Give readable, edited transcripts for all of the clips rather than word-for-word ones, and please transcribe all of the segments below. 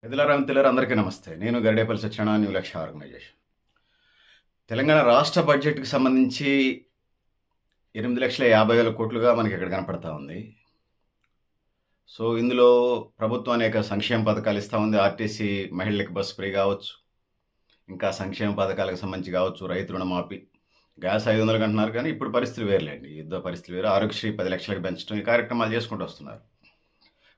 మిత్రులారా అందరికీ నమస్తే. నేను గరిడేపల్లి సత్యనారాయణ న్యూ లక్ష్య ఆర్గనైజేషన్. తెలంగాణ రాష్ట్ర బడ్జెట్‌కి సంబంధించి 8,50,00,000 మనకి ఇక్కడ కనపడతా ఉంది. సో, ఇందులో ప్రభుత్వం అనేక సంక్షేమ పథకాలు ఇస్తా ఉంది. ఆర్టీసీ మహిళలకి బస్ ఫ్రీ కావచ్చు. ఇంకా సంక్షేమ పథకాలకు సంబంధించి కావచ్చు, రైతు రుణమాఫీ, గ్యాస్ 500 అంటున్నారు కానీ ఇప్పుడు పరిస్థితులు వేరులేండి. యుద్ధ పరిస్థితులు వేరు. ఆరోగ్యశ్రీ 10,00,000కి పెంచడం ఈ కార్యక్రమాలు చేసుకుంటూ వస్తున్నారు.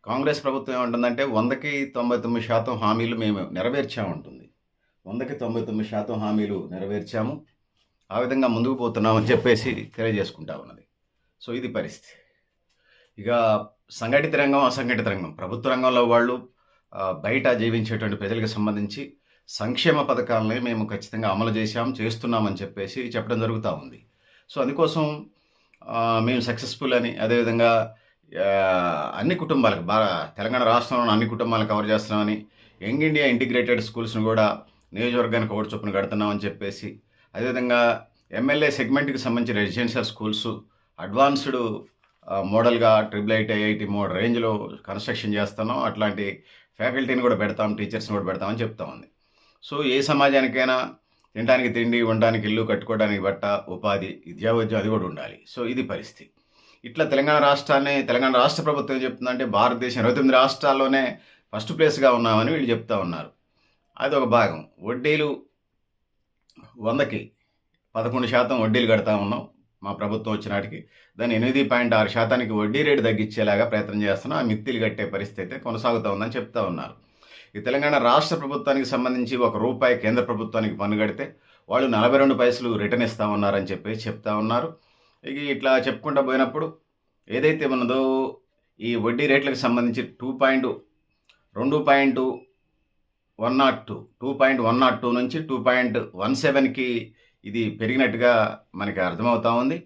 కాంగ్రెస్ ప్రభుత్వం ఏమంటుందంటే 100కి 99% హామీలు మేము నెరవేర్చామంటుంది. 100కి 99% హామీలు నెరవేర్చాము. ఆ విధంగా ముందుకు పోతున్నామని చెప్పేసి తెలియజేసుకుంటా ఉన్నది. సో, ఇది పరిస్థితి. ఇక సంఘటిత రంగం, అసంఘటిత రంగం. ప్రభుత్వ రంగంలో వాళ్ళు బయట జీవించేటువంటి ప్రజలకు సంబంధించి సంక్షేమ పథకాలని మేము ఖచ్చితంగా అమలు చేస్తున్నామని చెప్పేసి చెప్పడం జరుగుతూ ఉంది. సో, అందుకోసం మేము సక్సెస్‌ఫుల్ అని, అదేవిధంగా అన్ని కుటుంబాలకు తెలంగాణ రాష్ట్రంలోని అన్ని కుటుంబాలను కవర్ చేస్తున్నామని, యంగ్ ఇండియా ఇంటిగ్రేటెడ్ స్కూల్స్‌ని కూడా నియోజకవర్గానికి ఒకటి చొప్పున కడుతున్నామని చెప్పేసి, అదేవిధంగా ఎమ్మెల్యే సెగ్మెంట్‌కి సంబంధించి రెసిడెన్షియల్ స్కూల్స్ అడ్వాన్స్డ్ మోడల్‌గా IIIT, IIT మోడ్ రేంజ్‌లో కన్‌స్ట్రక్షన్ చేస్తున్నాం. అట్లాంటి ఫ్యాకల్టీని కూడా పెడతాం, టీచర్స్‌ని కూడా పెడతామని చెప్తా ఉంది. సో, ఏ సమాజానికైనా తినడానికి తిండి, ఉండడానికి ఇల్లు, కట్టుకోవడానికి బట్ట, ఉపాధి, విద్యావోద్యం అది కూడా ఉండాలి. సో, ఇది పరిస్థితి. ఇట్లా తెలంగాణ రాష్ట్ర ప్రభుత్వం ఏం చెప్తుందంటే భారతదేశం 29 రాష్ట్రాల్లోనే ఫస్ట్ ప్లేస్‌గా ఉన్నామని వీళ్ళు చెప్తా ఉన్నారు. అదొక భాగం. వడ్డీలు 100కి 11% వడ్డీలు కడతా ఉన్నాం. మా ప్రభుత్వం వచ్చినాటికి దాన్ని 8.6% వడ్డీ రేటు తగ్గించేలాగా ప్రయత్నం చేస్తున్నాం. ఆ మిత్తిలు కట్టే పరిస్థితి అయితే కొనసాగుతూ ఉందని చెప్తా ఉన్నారు. ఈ తెలంగాణ రాష్ట్ర ప్రభుత్వానికి సంబంధించి ₹1 కేంద్ర ప్రభుత్వానికి పన్ను కడితే వాళ్ళు 42 పైసలు రిటర్న్ ఇస్తా ఉన్నారని చెప్పేసి చెప్తా ఉన్నారు. ఇట్లా చెప్పుకుంటూ పోయినప్పుడు ఏదైతే ఉన్నదో ఈ వడ్డీ రేట్లకు సంబంధించి 2.102 నుంచి 2.17కి ఇది పెరిగినట్టుగా మనకి అర్థమవుతా ఉంది.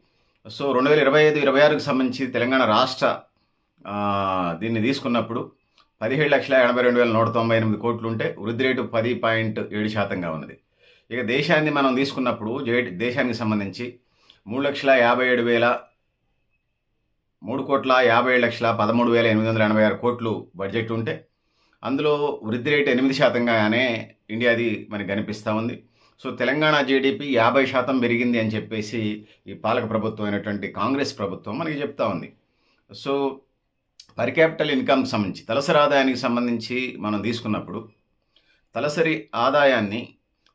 సో, 2025-26కి సంబంధించి తెలంగాణ రాష్ట్ర దీన్ని తీసుకున్నప్పుడు 17,82,198 కోట్లు ఉంటే వృద్ధి రేటు 10.7%గా ఉన్నది. ఇక దేశాన్ని మనం తీసుకున్నప్పుడు దేశానికి సంబంధించి 3,57,13,886 కోట్లు బడ్జెట్ ఉంటే అందులో వృద్ధి రేటు 8%గానే ఇండియాది మనకి కనిపిస్తూ ఉంది. సో, తెలంగాణ జీడిపి 50% పెరిగింది అని చెప్పేసి ఈ పాలక ప్రభుత్వం అయినటువంటి కాంగ్రెస్ ప్రభుత్వం మనకి చెప్తా ఉంది. సో, పర్ క్యాపిటల్ ఇన్కమ్కి సంబంధించి తలసరి ఆదాయానికి సంబంధించి మనం తీసుకున్నప్పుడు తలసరి ఆదాయాన్ని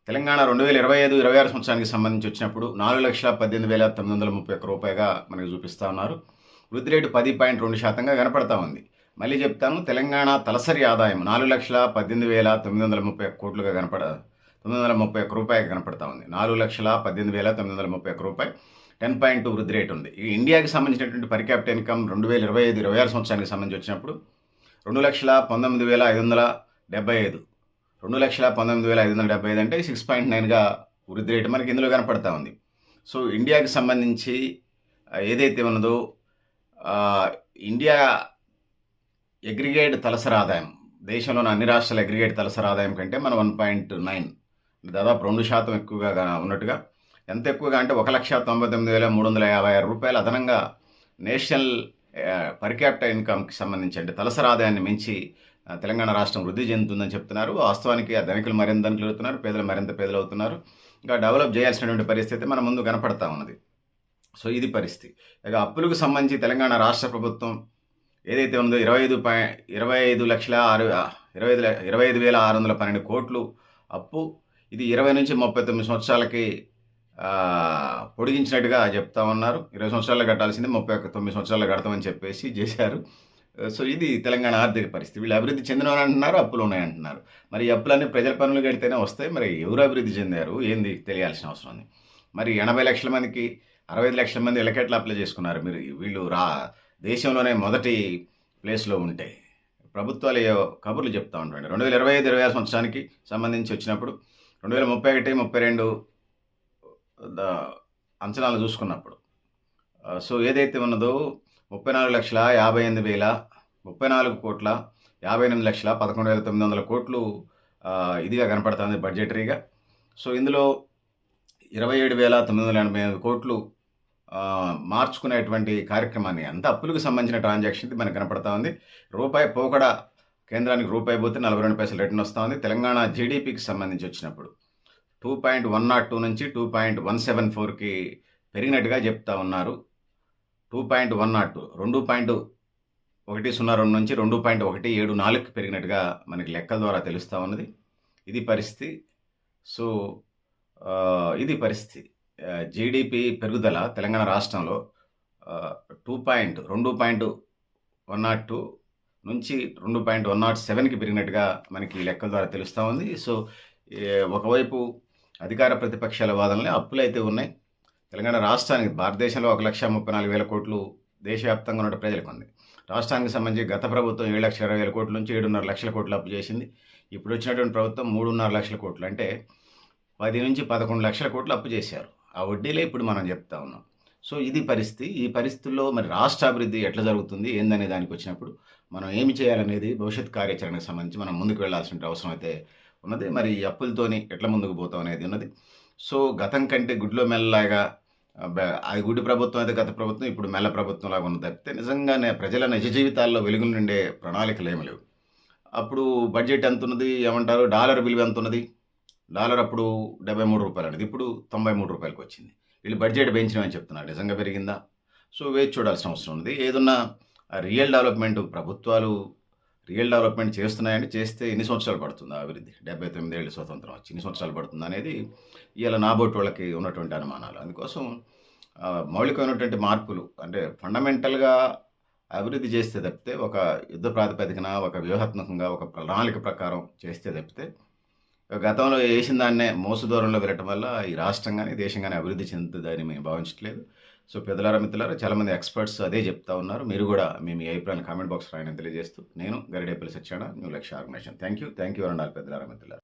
తెలంగాణ 2025-26 సంవత్సరానికి సంబంధించి వచ్చినప్పుడు ₹4,18,931గా మనకి చూపిస్తూ ఉన్నారు. వృద్ధి రేటు 10.2%గా కనపడతా ఉంది. మళ్ళీ చెప్తాను, తెలంగాణ తలసరి ఆదాయం ₹4,18,931 కోట్లుగా ₹931 కనపడతా ఉంది. ₹4,18,931 10.2 వృద్ధి రేటు ఉంది. ఈ ఇండియాకి సంబంధించినటువంటి పర్ క్యాపిటల్ ఇన్కమ్ 2025-26 సంవత్సరానికి సంబంధించి వచ్చినప్పుడు 2,19,575 2,19,575 అంటే 6.9గా వృద్ధి రేటు మనకి ఇందులో కనపడతా ఉంది. సో, ఇండియాకి సంబంధించి ఏదైతే ఉన్నదో ఇండియా అగ్రిగేట్ తలసరి ఆదాయం, దేశంలోని అన్ని రాష్ట్రాల అగ్రిగేట్ తలసరి ఆదాయం కంటే మనం 1.9 దాదాపు 2% ఎక్కువగా ఉన్నట్టుగా. ఎంత ఎక్కువగా అంటే ₹1,99,356 అదనంగా నేషనల్ పర్ క్యాపిటల్ ఇన్కమ్కి సంబంధించి అంటే తలసరి ఆదాయాన్ని మించి తెలంగాణ రాష్ట్రం వృద్ధి చెందుతుందని చెప్తున్నారు. వాస్తవానికి ఆ ధనికులు మరింత ధనికులు అవుతున్నారు, పేదలు మరింత పేదలు అవుతున్నారు. ఇంకా డెవలప్ చేయాల్సినటువంటి పరిస్థితి మన ముందు కనపడతా ఉన్నది. సో, ఇది పరిస్థితి. ఇక అప్పులకు సంబంధించి తెలంగాణ రాష్ట్ర ప్రభుత్వం ఏదైతే ఉందో 25,612 కోట్లు అప్పు. ఇది 20 నుంచి 39 సంవత్సరాలకి పొడిగించినట్టుగా చెప్తా ఉన్నారు. 20 సంవత్సరాల్లో కట్టాల్సింది 39 సంవత్సరాల్లో కడతామని చెప్పేసి చేశారు. సో, ఇది తెలంగాణ ఆర్థిక పరిస్థితి. వీళ్ళు అభివృద్ధి చెందినవని అంటున్నారు, అప్పులు ఉన్నాయంటున్నారు. మరి ఈ అప్పులన్నీ ప్రజల పన్నులు కడితేనే వస్తాయి. మరి ఎవరు అభివృద్ధి చెందారు ఏంది తెలియాల్సిన అవసరం ఉంది. మరి 80 లక్షల మందికి 65 లక్షల మంది ఇళ్ళకెట్లా అప్లై చేసుకున్నారు? వీళ్ళు దేశంలోనే మొదటి ప్లేస్లో ఉంటే ప్రభుత్వాలు కబుర్లు చెప్తా ఉంటాయండి. 2025-26 సంవత్సరానికి సంబంధించి వచ్చినప్పుడు 2031-32 అంచనాలు చూసుకున్నప్పుడు సో, ఏదైతే ఉన్నదో 34,58,11,911 కోట్లు ఇదిగా కనపడుతుంది బడ్జెటరీగా. సో, ఇందులో 27,985 కోట్లు మార్చుకునేటువంటి కార్యక్రమాన్ని అంతా అప్పులకు సంబంధించిన ట్రాన్సాక్షన్ మనకు కనపడతా ఉంది. రూపాయి పోకడ కేంద్రానికి రూపాయి పోతే 42 పైసలు రిటర్న్ వస్తూ ఉంది. తెలంగాణ జీడీపీకి సంబంధించి వచ్చినప్పుడు 2.102 నుంచి 2.174కి పెరిగినట్టుగా చెప్తా ఉన్నారు. 2.102 2.102 నుంచి 2.174కి పెరిగినట్టుగా మనకి లెక్కల ద్వారా తెలుస్తూ ఉన్నది. ఇది పరిస్థితి. సో ఇది పరిస్థితి. జీడీపీ పెరుగుదల తెలంగాణ రాష్ట్రంలో 2.102 నుంచి 2.107కి పెరిగినట్టుగా మనకి లెక్కల ద్వారా తెలుస్తూ ఉంది. సో ఒకవైపు అధికార ప్రతిపక్షాల వాదనలే అప్పులైతే ఉన్నాయి. తెలంగాణ రాష్ట్రానికి భారతదేశంలో 1,34,000 కోట్లు దేశవ్యాప్తంగా ఉన్న ప్రజలకు ఉంది. రాష్ట్రానికి సంబంధించి గత ప్రభుత్వం 7,20,000 కోట్ల నుంచి 7.5 లక్షల కోట్లు అప్పు చేసింది. ఇప్పుడు వచ్చినటువంటి ప్రభుత్వం 3.5 లక్షల కోట్లు, అంటే 10 నుంచి 11 లక్షల కోట్లు అప్పు చేశారు. ఆ వడ్డీలే ఇప్పుడు మనం చెప్తా ఉన్నాం. సో ఇది పరిస్థితి. ఈ పరిస్థితుల్లో మరి రాష్ట్ర అభివృద్ధి ఎట్లా జరుగుతుంది ఏందనే దానికి వచ్చినప్పుడు మనం ఏమి చేయాలనేది భవిష్యత్ కార్యాచరణకు సంబంధించి మనం ముందుకు వెళ్లాల్సిన అవసరం అయితే ఉన్నది. మరి ఈ అప్పులతోని ఎట్లా ముందుకు పోతాం అనేది ఉన్నది. సో గతం కంటే గుడ్లో మెల్లలాగా అది గుడి ప్రభుత్వం అయితే గత ప్రభుత్వం, ఇప్పుడు మెల్ల ప్రభుత్వం లాగా ఉన్నది తప్పితే నిజంగానే ప్రజల నిజ జీవితాల్లో వెలుగులు నిండే ప్రణాళికలు ఏమి లేవు. అప్పుడు బడ్జెట్ ఎంత ఉన్నది ఏమంటారు, డాలర్ విలువ ఎంత ఉన్నది, డాలర్ అప్పుడు 73 రూపాయలు అనేది ఇప్పుడు 93 రూపాయలకు వచ్చింది. వీళ్ళు బడ్జెట్ పెంచినామని చెప్తున్నారు, నిజంగా పెరిగిందా? సో వేచి చూడాల్సిన అవసరం ఉంది. ఏదన్నా రియల్ డెవలప్మెంట్ ప్రభుత్వాలు రియల్ డెవలప్మెంట్ చేస్తున్నాయంటే చేస్తే ఎన్ని సంవత్సరాలు పడుతుంది అభివృద్ధి? 79 ఏళ్ళు స్వతంత్రం వచ్చి ఎన్ని సంవత్సరాలు పడుతుంది అనేది ఇలా నాబోటి వాళ్ళకి ఉన్నటువంటి అనుమానాలు. అందుకోసం మౌలికమైనటువంటి మార్పులు అంటే ఫండమెంటల్గా అభివృద్ధి చేస్తే తప్పితే ఒక యుద్ధ ప్రాతిపదికన ఒక వ్యూహాత్మకంగా ఒక ప్రణాళిక ప్రకారం చేస్తే తప్పితే గతంలో వేసిన దాన్నే మోసు దూరంలో వెళ్ళటం వల్ల ఈ రాష్ట్రం కానీ దేశం కానీ అభివృద్ధి చెందుతుందని మేము భావించట్లేదు. సో పెద్దలారా మిత్రులారా చాలామంది ఎక్స్పర్ట్స్ అదే చెప్తా ఉన్నారు. మీరు కూడా మీ అభిప్రాయాన్ని కామెంట్ బాక్స్ రాయని తెలియజేస్తూ నేను గరిడేపల్లి సత్యనారాయణ, న్యూ లక్ష్య ఆర్గనైజేషన్. థ్యాంక్ యూ వరండాలి పెద్దలారా మిత్రులారా.